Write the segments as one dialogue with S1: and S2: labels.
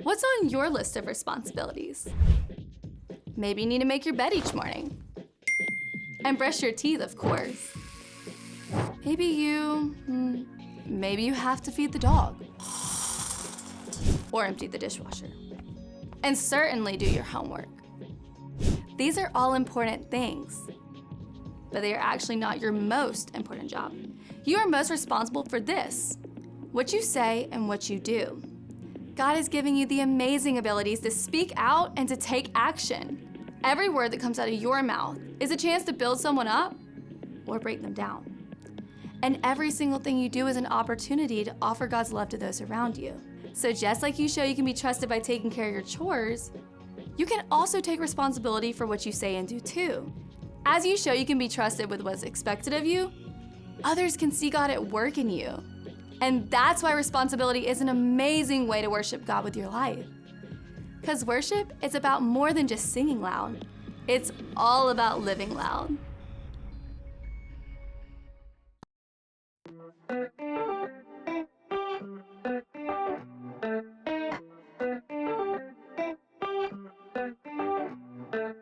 S1: What's on your list of responsibilities? Maybe you need to make your bed each morning. And brush your teeth, of course. Maybe you have to feed the dog. Or empty the dishwasher. And certainly do your homework. These are all important things, but they are actually not your most important job. You are most responsible for this, what you say and what you do. God is giving you the amazing abilities to speak out and to take action. Every word that comes out of your mouth is a chance to build someone up or break them down. And every single thing you do is an opportunity to offer God's love to those around you. So just like you show you can be trusted by taking care of your chores, you can also take responsibility for what you say and do too. As you show you can be trusted with what's expected of you, others can see God at work in you. And that's why responsibility is an amazing way to worship God with your life. Because worship is about more than just singing loud. It's all about living loud.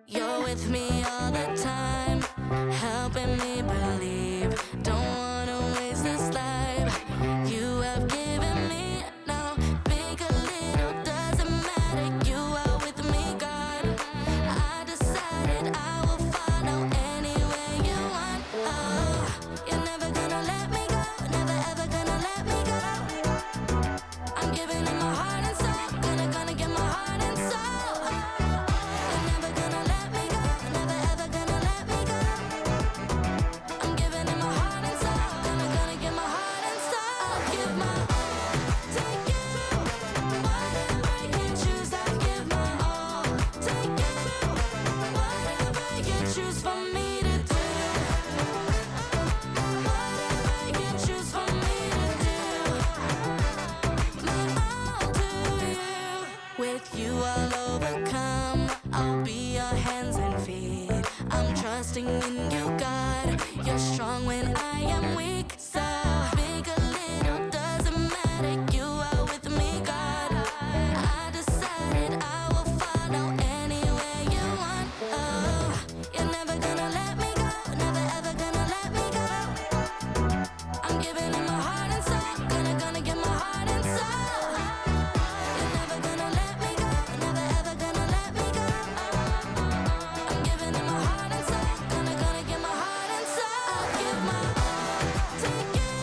S2: You're with me all the time, helping me believe. Don't wanna waste this life you have given me. No, big or little, doesn't matter. You are with me, God. I decided I will follow anywhere you want. Oh, you're never gonna let me go, never ever gonna let me go. I'm giving it my heart and soul, gonna give my heart and soul. You're never gonna let me go, never ever gonna let me go. I'm giving it my heart and soul, gonna give my heart and soul. I'll give my all to you. Whatever you choose, I'll give my all to you. Whatever you choose for me to do. Whatever you choose for me to do. My all to you. With you I'll overcome. I'll be your hands and feet. I'm trusting in you, God. You're strong when I am weak. So big or little, doesn't matter. You are with me, God. I decided I will follow anywhere you want. Oh, you're never gonna let me go, never ever gonna let me go. I'm giving it my heart and soul, gonna give my heart and soul. You're never gonna let me go, never ever gonna let me go. I'm giving it my heart and soul, gonna give my heart and soul. I'll give my all to you.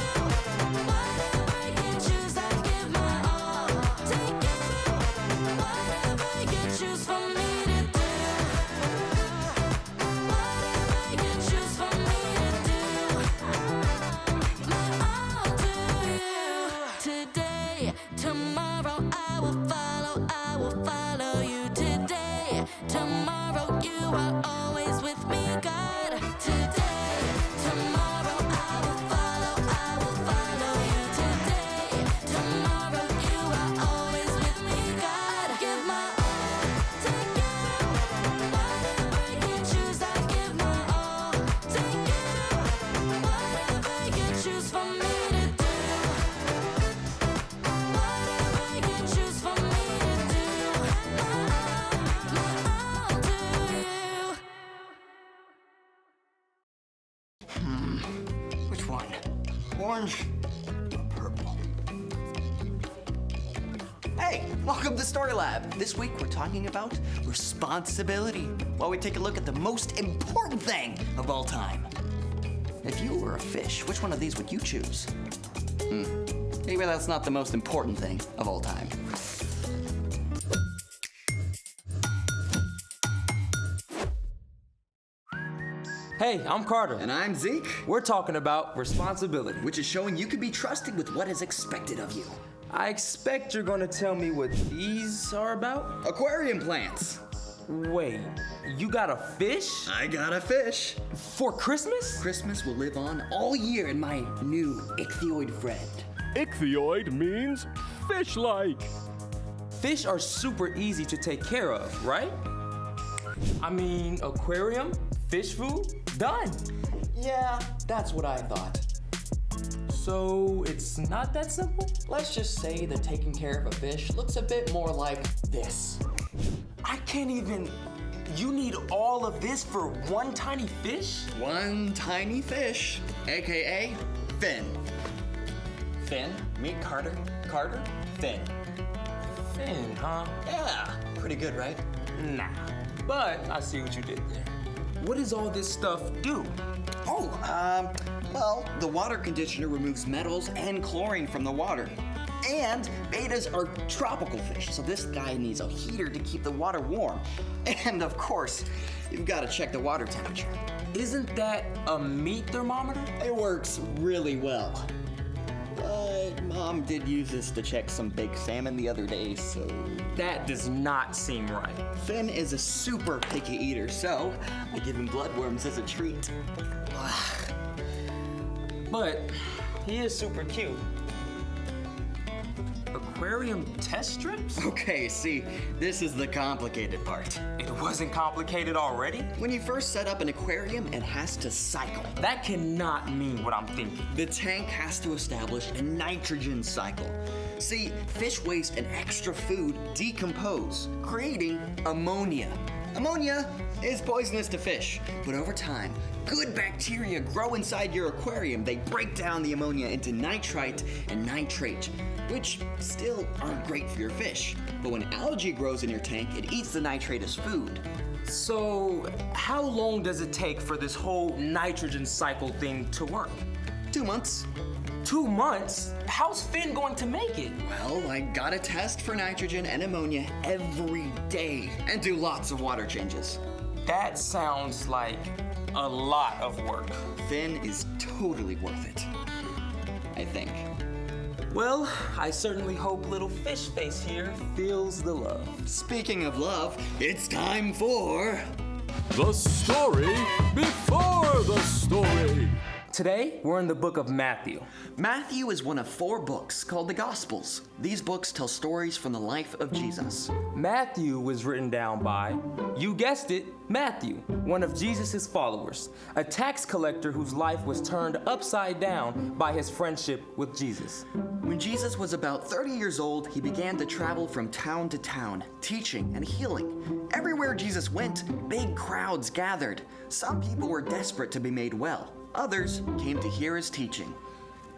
S2: Whatever you choose, I'll give my all to you. Whatever you choose for me to do. Whatever you choose for me to do. My all to you. Today, tomorrow, I will follow you. Today, tomorrow, you are always with me, God. Today, tomorrow, I will follow you. Today, tomorrow, you are always with me, God. Give my all to you. Whatever you choose, I give my all to you. Whatever you choose for me to do. Whatever you choose for me to do. My all to you.
S3: Which one? Orange or purple? Hey, welcome to Story Lab. This week we're talking about responsibility, while we take a look at the most important thing of all time. If you were a fish, which one of these would you choose? Maybe that's not the most important thing of all time.
S4: Hey, I'm Carter.
S3: And I'm Zeke,
S4: We're talking about responsibility.
S3: which is showing you can be trusted with what is expected of you.
S4: I expect you're gonna tell me what these are about?
S3: Aquarium plants.
S4: Wait, you got a fish?
S3: I got a fish.
S4: For Christmas?
S3: Christmas will live on all year in my new ichthyoid friend.
S5: Ichthyoid means fish-like.
S4: Fish are super easy to take care of, right? I mean, aquarium, fish food, done.
S6: Yeah, that's what I thought.
S4: So it's not that simple?
S6: Let's just say that taking care of a fish looks a bit more like this.
S4: I can't even. You need all of this for one tiny fish?
S3: One tiny fish, AKA Finn.
S6: Finn, meet Carter. Carter, Finn.
S4: Finn, huh?
S3: Yeah, pretty good, right?
S4: Nah. But I see what you did there. What does all this stuff do?
S3: Well, the water conditioner removes metals and chlorine from the water. And betas are tropical fish, so this guy needs a heater to keep the water warm. And of course, you've got to check the water temperature.
S4: Isn't that a meat thermometer?
S3: It works really well. But Mom did use this to check some baked salmon the other day, so...
S4: That does not seem right.
S3: Finn is a super picky eater, so I give him bloodworms as a treat.
S4: But he is super cute. Aquarium test strips?
S3: Okay, see, this is the complicated part.
S4: It wasn't complicated already?
S3: When you first set up an aquarium, it has to cycle.
S4: That cannot mean what I'm thinking.
S3: The tank has to establish a nitrogen cycle. See, fish waste and extra food decompose, creating ammonia. Ammonia is poisonous to fish, but over time, good bacteria grow inside your aquarium. They break down the ammonia into nitrite and nitrate, which still aren't great for your fish. But when algae grows in your tank, it eats the nitrate as food.
S4: So, how long does it take for this whole nitrogen cycle thing to work?
S3: 2 months.
S4: 2 months? How's Finn going to make it?
S3: Well, I gotta test for nitrogen and ammonia every day and do lots of water changes.
S4: That sounds like a lot of work.
S3: Finn is totally worth it, I think.
S4: Well, I certainly hope little fish face here feels the love.
S3: Speaking of love, it's time for...
S5: The story before the story.
S4: Today, we're in the book of Matthew.
S3: Matthew is one of 4 books called the Gospels. These books tell stories from the life of Jesus.
S4: Matthew was written down by, you guessed it, Matthew, one of Jesus' followers, a tax collector whose life was turned upside down by his friendship with Jesus.
S3: When Jesus was about 30 years old, he began to travel from town to town, teaching and healing. Everywhere Jesus went, big crowds gathered. Some people were desperate to be made well. Others came to hear his teaching.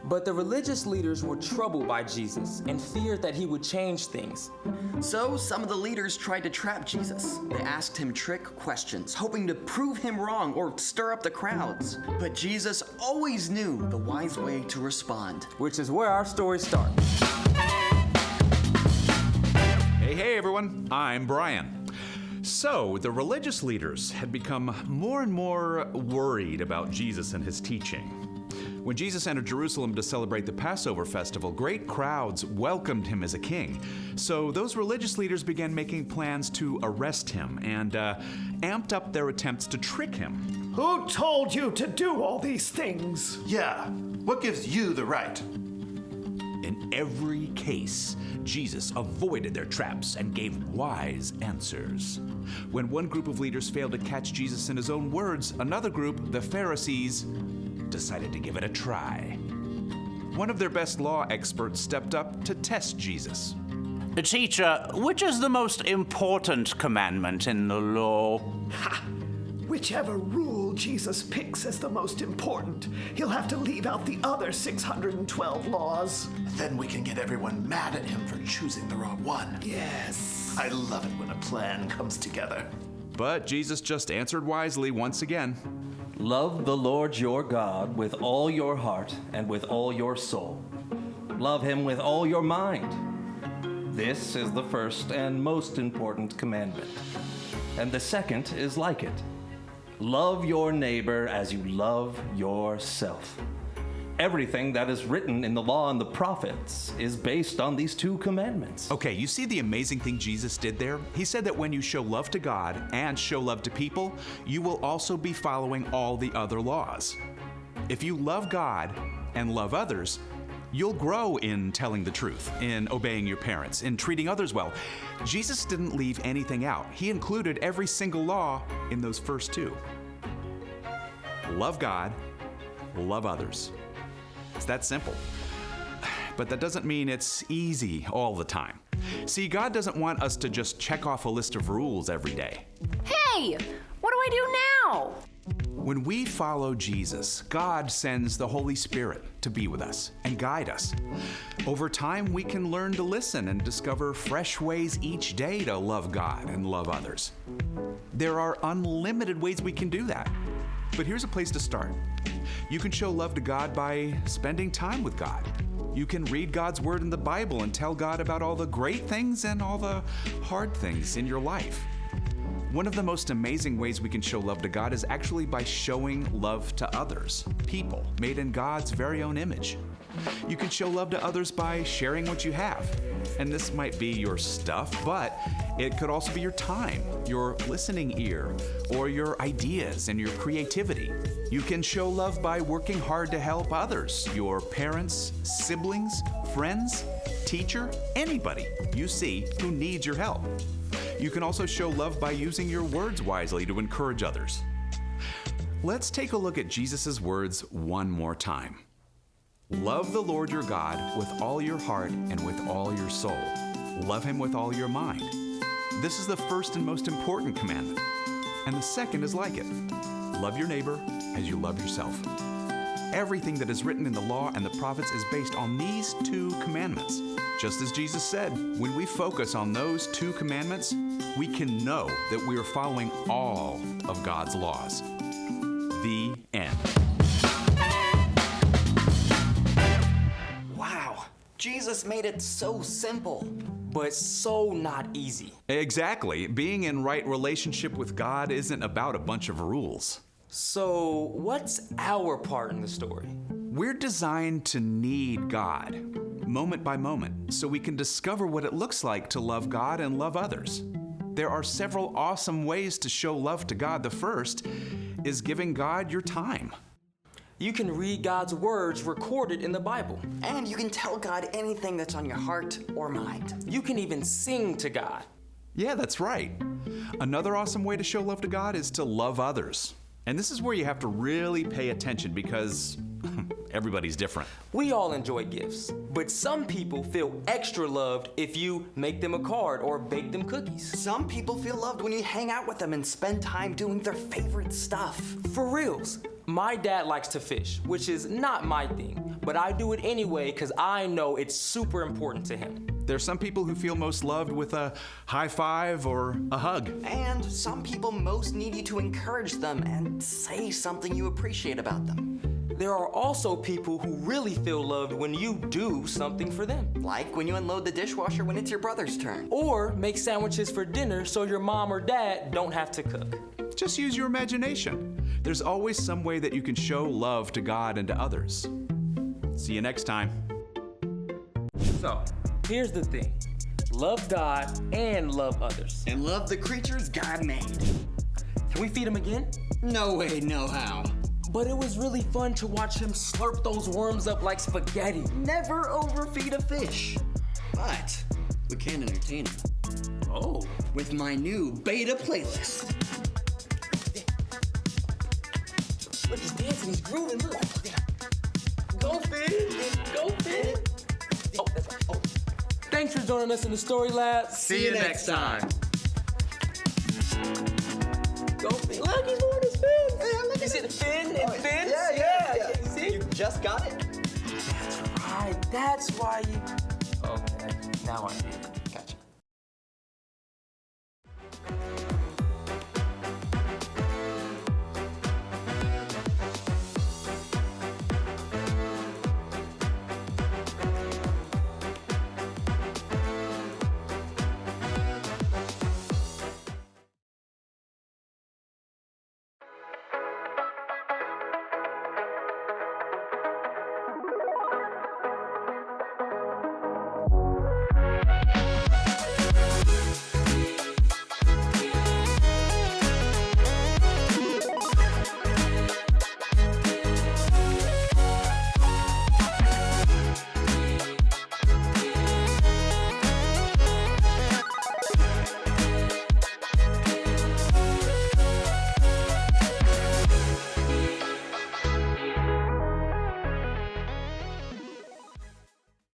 S4: But the religious leaders were troubled by Jesus and feared that he would change things.
S3: So some of the leaders tried to trap Jesus. They asked him trick questions, hoping to prove him wrong or stir up the crowds. But Jesus always knew the wise way to respond.
S4: Which is where our story starts.
S7: Hey everyone, I'm Brian. So, the religious leaders had become more and more worried about Jesus and his teaching. When Jesus entered Jerusalem to celebrate the Passover festival, great crowds welcomed him as a king. So those religious leaders began making plans to arrest him and amped up their attempts to trick him.
S8: Who told you to do all these things?
S9: Yeah, what gives you the right?
S7: In every case, Jesus avoided their traps and gave wise answers. When one group of leaders failed to catch Jesus in his own words, another group, the Pharisees, decided to give it a try. One of their best law experts stepped up to test Jesus.
S10: Teacher, which is the most important commandment in the law?
S8: Whichever rule Jesus picks as the most important, he'll have to leave out the other 612 laws.
S9: Then we can get everyone mad at him for choosing the wrong one.
S8: Yes.
S9: I love it when a plan comes together.
S7: But Jesus just answered wisely once again.
S10: Love the Lord your God with all your heart and with all your soul. Love him with all your mind. This is the first and most important commandment. And the second is like it. Love your neighbor as you love yourself. Everything that is written in the law and the prophets is based on these two commandments.
S7: Okay, you see the amazing thing Jesus did there? He said that when you show love to God and show love to people, you will also be following all the other laws. If you love God and love others, you'll grow in telling the truth, in obeying your parents, in treating others well. Jesus didn't leave anything out. He included every single law in those first two. Love God, love others. It's that simple. But that doesn't mean it's easy all the time. See, God doesn't want us to just check off a list of rules every day.
S11: Hey, what do I do now?
S7: When we follow Jesus, God sends the Holy Spirit to be with us and guide us. Over time, we can learn to listen and discover fresh ways each day to love God and love others. There are unlimited ways we can do that. But here's a place to start. You can show love to God by spending time with God. You can read God's word in the Bible and tell God about all the great things and all the hard things in your life. One of the most amazing ways we can show love to God is actually by showing love to others, people made in God's very own image. You can show love to others by sharing what you have. And this might be your stuff, but it could also be your time, your listening ear, or your ideas and your creativity. You can show love by working hard to help others, your parents, siblings, friends, teacher, anybody you see who needs your help. You can also show love by using your words wisely to encourage others. Let's take a look at Jesus' words one more time. Love the Lord your God with all your heart and with all your soul. Love him with all your mind. This is the first and most important commandment. And the second is like it. Love your neighbor as you love yourself. Everything that is written in the law and the prophets is based on these two commandments. Just as Jesus said, when we focus on those two commandments, we can know that we are following all of God's laws. The end.
S3: Wow, Jesus made it so simple.
S4: But so not easy.
S7: Exactly. Being in right relationship with God isn't about a bunch of rules.
S4: So, what's our part in the story?
S7: We're designed to need God, moment by moment, so we can discover what it looks like to love God and love others. There are several awesome ways to show love to God. The first is giving God your time.
S4: You can read God's words recorded in the Bible.
S3: And you can tell God anything that's on your heart or mind.
S4: You can even sing to God.
S7: Yeah, that's right. Another awesome way to show love to God is to love others. And this is where you have to really pay attention because everybody's different.
S4: We all enjoy gifts, but some people feel extra loved if you make them a card or bake them cookies.
S3: Some people feel loved when you hang out with them and spend time doing their favorite stuff.
S4: For reals. My dad likes to fish, which is not my thing, but I do it anyway because I know it's super important to him.
S7: There's some people who feel most loved with a high five or a hug.
S3: And some people most need you to encourage them and say something you appreciate about them.
S4: There are also people who really feel loved when you do something for them.
S3: Like when you unload the dishwasher when it's your brother's turn.
S4: Or make sandwiches for dinner so your mom or dad don't have to cook.
S7: Just use your imagination. There's always some way that you can show love to God and to others. See you next time.
S4: So, here's the thing. Love God and love others.
S3: And love the creatures God made.
S4: Can we feed him again?
S3: No way, no how.
S4: But it was really fun to watch him slurp those worms up like spaghetti.
S3: Never overfeed a fish. But we can entertain him.
S4: Oh.
S3: With my new beta playlist.
S4: Look, he's dancing, he's grooving, look. Go fish, go fish. Oh, that's right. Oh. Thanks for joining us in the Story Lab.
S3: See you next time.
S4: Go fish. Look, he's moving. fin and fins?
S3: Yeah.
S4: See?
S3: You just got it?
S4: That's right. That's why you... Okay, now I get it.